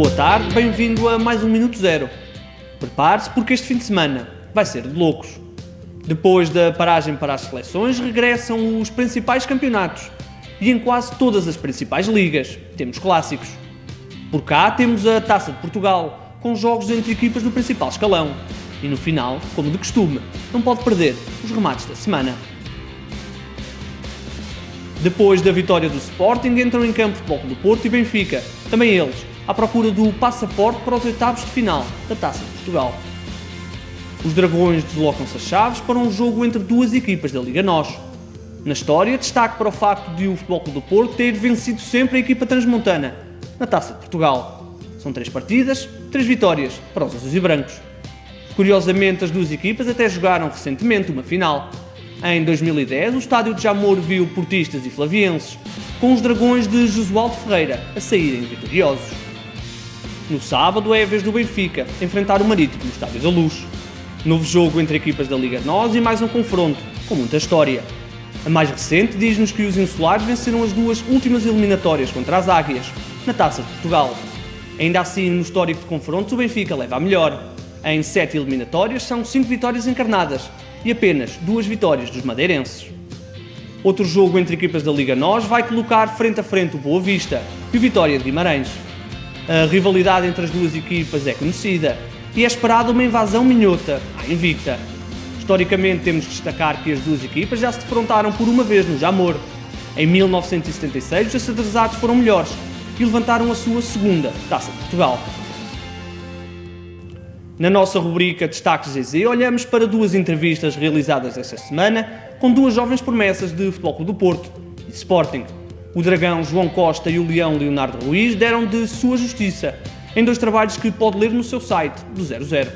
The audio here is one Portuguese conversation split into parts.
Boa tarde, bem-vindo a mais um Minuto Zero. Prepare-se porque este fim de semana vai ser de loucos. Depois da paragem para as seleções, regressam os principais campeonatos e em quase todas as principais ligas temos clássicos. Por cá temos a Taça de Portugal, com jogos entre equipas do principal escalão. E no final, como de costume, não pode perder os remates da semana. Depois da vitória do Sporting, entram em campo Futebol Clube do Porto e Benfica, também eles, à procura do passaporte para os oitavos de final da Taça de Portugal. Os Dragões deslocam-se a Chaves para um jogo entre duas equipas da Liga NOS. Na história, destaque para o facto de o Futebol Clube do Porto ter vencido sempre a equipa transmontana na Taça de Portugal. São 3 partidas, 3 vitórias para os azuis e brancos. Curiosamente, as duas equipas até jogaram recentemente uma final. Em 2010, o estádio de Jamor viu portistas e flavienses, com os Dragões de Josualdo Ferreira a saírem vitoriosos. No sábado é a vez do Benfica enfrentar o Marítimo no Estádio da Luz. Novo jogo entre equipas da Liga NOS e mais um confronto, com muita história. A mais recente diz-nos que os insulares venceram as duas últimas eliminatórias contra as Águias, na Taça de Portugal. Ainda assim, no histórico de confrontos, o Benfica leva a melhor. Em 7 eliminatórias são 5 vitórias encarnadas e apenas 2 vitórias dos madeirenses. Outro jogo entre equipas da Liga NOS vai colocar frente a frente o Boa Vista e o Vitória de Guimarães. A rivalidade entre as duas equipas é conhecida e é esperada uma invasão minhota à invicta. Historicamente temos que destacar que as duas equipas já se defrontaram por uma vez no Jamor. Em 1976 os acedrezados foram melhores e levantaram a sua segunda Taça de Portugal. Na nossa rubrica Destaques GZ olhamos para 2 entrevistas realizadas esta semana com 2 jovens promessas de Futebol Clube do Porto e Sporting. O Dragão João Costa e o Leão Leonardo Ruiz deram de sua justiça em 2 trabalhos que pode ler no seu site do 00.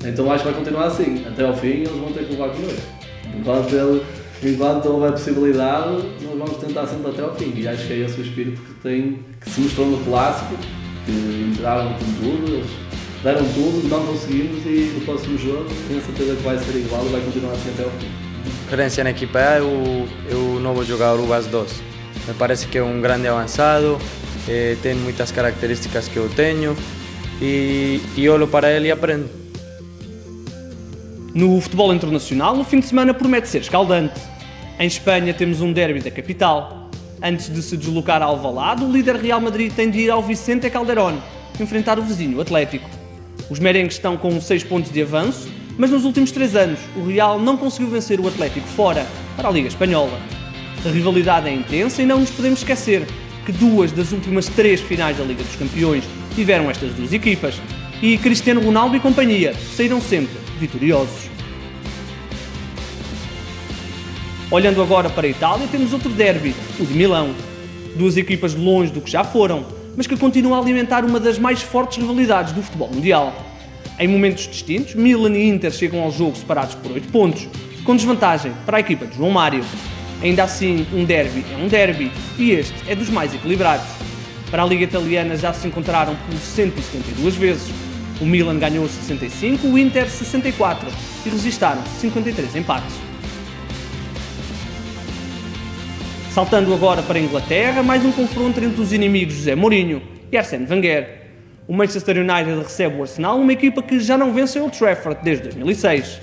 Então acho que vai continuar assim, até ao fim eles vão ter que levar connosco. Enquanto houver possibilidade, nós vamos tentar sempre até ao fim e acho que é esse o espírito que se mostrou no clássico, que entraram com tudo, eles deram tudo, não conseguimos e no próximo jogo tenho certeza que vai ser igual e vai continuar assim até ao fim. Referência na equipa é o novo jogador, o Vaz 2. Me parece que é um grande avançado, tem muitas características que eu tenho e olho para ele e aprendo. No futebol internacional, o fim de semana promete ser escaldante. Em Espanha temos um derby da capital. Antes de se deslocar a Alvalade, o líder Real Madrid tem de ir ao Vicente Calderón enfrentar o vizinho Atlético. Os merengues estão com 6 pontos de avanço, mas nos últimos 3 anos o Real não conseguiu vencer o Atlético fora, para a Liga Espanhola. A rivalidade é intensa e não nos podemos esquecer que 2 das últimas 3 finais da Liga dos Campeões tiveram estas 2 equipas e Cristiano Ronaldo e companhia saíram sempre vitoriosos. Olhando agora para a Itália, temos outro derby, o de Milão. 2 equipas longe do que já foram, mas que continuam a alimentar uma das mais fortes rivalidades do futebol mundial. Em momentos distintos, Milan e Inter chegam ao jogo separados por 8 pontos, com desvantagem para a equipa de João Mário. Ainda assim, um derby é um derby e este é dos mais equilibrados. Para a Liga Italiana já se encontraram por 172 vezes. O Milan ganhou 65, o Inter 64 e registaram 53 empates. Saltando agora para a Inglaterra, mais um confronto entre os inimigos José Mourinho e Arsène Wenger. O Manchester United recebe o Arsenal, uma equipa que já não vence Old Trafford desde 2006.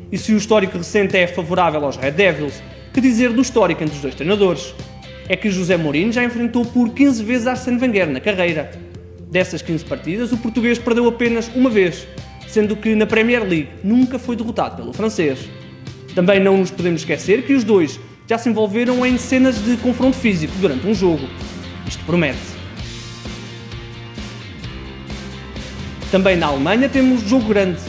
E se o histórico recente é favorável aos Red Devils, que dizer do histórico entre os 2 treinadores? É que José Mourinho já enfrentou por 15 vezes Arsène Wenger na carreira. Dessas 15 partidas, o português perdeu apenas uma vez, sendo que na Premier League nunca foi derrotado pelo francês. Também não nos podemos esquecer que os 2 já se envolveram em cenas de confronto físico durante um jogo. Isto promete. Também na Alemanha temos jogo grande.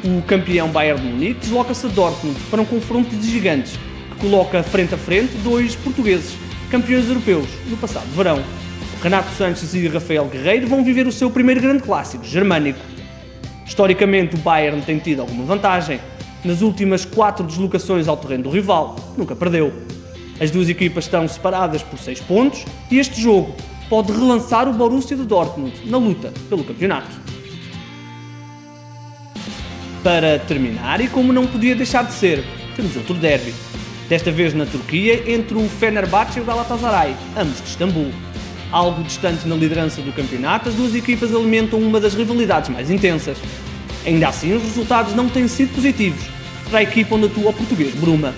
O campeão Bayern de Munique desloca-se a Dortmund para um confronto de gigantes que coloca frente a frente 2 portugueses, campeões europeus no passado verão. Renato Sanches e Rafael Guerreiro vão viver o seu primeiro grande clássico germânico. Historicamente, o Bayern tem tido alguma vantagem. Nas últimas 4 deslocações ao terreno do rival, nunca perdeu. As 2 equipas estão separadas por 6 pontos e este jogo pode relançar o Borussia de Dortmund na luta pelo campeonato. Para terminar, e como não podia deixar de ser, temos outro derby. Desta vez na Turquia, entre o Fenerbahçe e o Galatasaray, ambos de Istambul. Algo distante na liderança do campeonato, as duas equipas alimentam uma das rivalidades mais intensas. Ainda assim, os resultados não têm sido positivos para a equipa onde atua o português Bruma.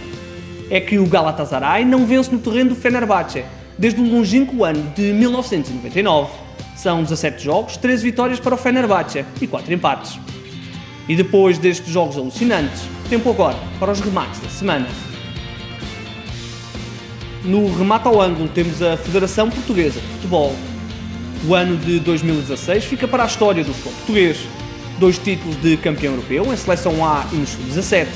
É que o Galatasaray não vence no terreno do Fenerbahçe desde o longínquo ano de 1999. São 17 jogos, 13 vitórias para o Fenerbahçe e 4 empates. E depois destes jogos alucinantes, tempo agora para os remates da semana. No remate ao ângulo temos a Federação Portuguesa de Futebol. O ano de 2016 fica para a história do futebol português. 2 títulos de campeão europeu em Seleção A e no Sub-17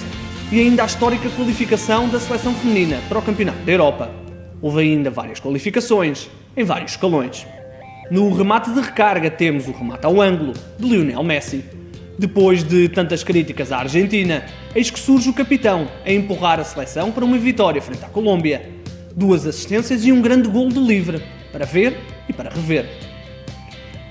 e ainda a histórica qualificação da Seleção Feminina para o Campeonato da Europa. Houve ainda várias qualificações em vários escalões. No remate de recarga temos o remate ao ângulo de Lionel Messi. Depois de tantas críticas à Argentina, eis que surge o capitão a empurrar a seleção para uma vitória frente à Colômbia. 2 assistências e um grande golo de livre, para ver e para rever.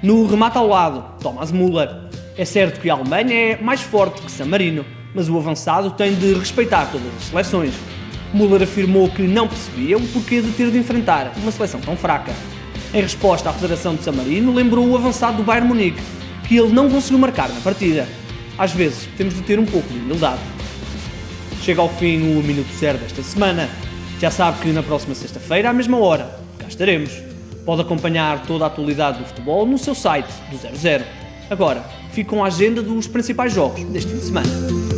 No remate ao lado, Thomas Müller. É certo que a Alemanha é mais forte que San Marino, mas o avançado tem de respeitar todas as seleções. Müller afirmou que não percebia o porquê de ter de enfrentar uma seleção tão fraca. Em resposta à Federação de San Marino, lembrou o avançado do Bayern Munique, que ele não conseguiu marcar na partida. Às vezes, temos de ter um pouco de humildade. Chega ao fim o Minuto Zero desta semana. Já sabe que na próxima sexta-feira, à mesma hora, cá estaremos. Pode acompanhar toda a atualidade do futebol no seu site do 00. Agora, fique com a agenda dos principais jogos deste fim de semana.